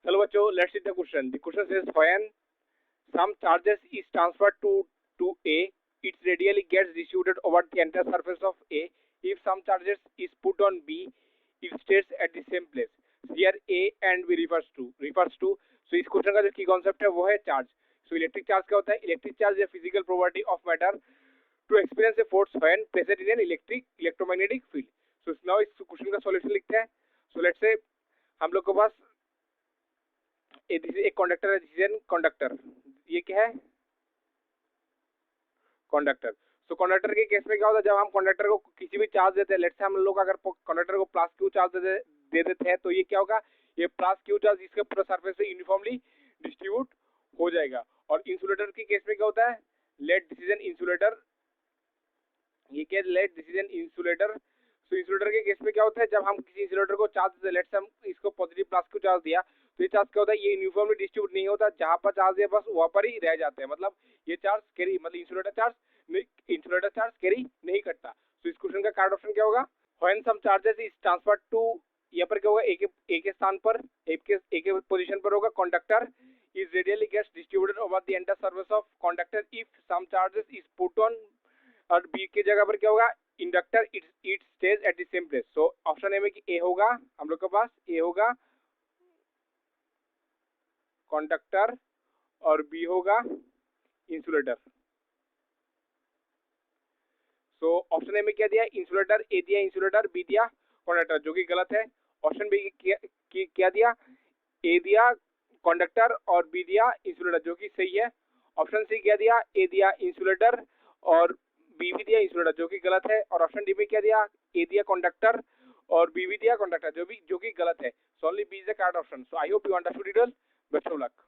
चलो बच्चों, let's see the question. The question says when some charges is transferred to A, it radially gets distributed over the entire surface of A. If some charges is put on B, it stays at the same place. Here A and B refers to. So इस question का जो की concept है वो है charge. So electric charge क्या होता है? Electric charge is a physical property of matter to experience a force when present in an electromagnetic field. So now इस क्वेश्चन का सॉल्यूशन लिखते हैं. So let's say हम लोग के पास एक कंडक्टर है, दिस इज कंडक्टर. ये क्या है? कंडक्टर. तो कंडक्टर के केस में क्या होता है? जब हम कंडक्टर को किसी भी चार्ज देते हैं, लेट्स से हम लोग अगर कंडक्टर को प्लस क्यू चार्ज दे देते हैं, तो ये क्या होगा? ये प्लस क्यू चार्ज इसके पूरे सरफेस पे यूनिफॉर्मली डिस्ट्रीब्यूट हो जाएगा. और इंसुलेटर के केस में क्या होता है? Let this is an insulator. ये क्या? Let this is an insulator. तो इंसुलेटर के केस में क्या होता है? जब हम किसी इंसुलेटर को चार्ज देते हैं, लेट्स हम इसको पॉजिटिव प्लस क्यू चार्ज दिया, तो ये चार्ज क्या होता है? ये यूनिफॉर्मली डिस्ट्रीब्यूट नहीं होता. जहां पर चार्ज है बस वहां पर ही रह जाते हैं. मतलब ये चार्ज कैरी, मतलब इंसुलेटर चार्ज कैरी नहीं करता. तो इस क्वेश्चन का करेक्ट ऑप्शन क्या होगा? When some charges is transferred to, यहाँ पर क्या होगा? ए के स्थान पर, ए के पोजीशन पर होगा conductor is radially gets distributed over the entire surface of conductor if some charges is put on. और बी की जगह पर क्या होगा? Inductor it stage at the same place. So option A में कि ए होगा, हम लोग के पास ए होगा कंडक्टर और बी होगा इंसुलेटर. सो ऑप्शन ए में क्या दिया? इंसुलेटर. ए दिया इंसुलेटर, बी दिया कंडक्टर, जो कि गलत है. ऑप्शन बी क्या दिया? ए दिया कंडक्टर और बी दिया इंसुलेटर, जो कि सही है. ऑप्शन सी क्या दिया? ए दिया इंसुलेटर और बी भी दिया इंसुलेटर, जो कि गलत है. और ऑप्शन डी में क्या दिया? ए दिया कंडक्टर और बी भी दिया कंडक्टर, जो कि गलत है. So only B is the correct option. So I hope you understood it all. Best of luck.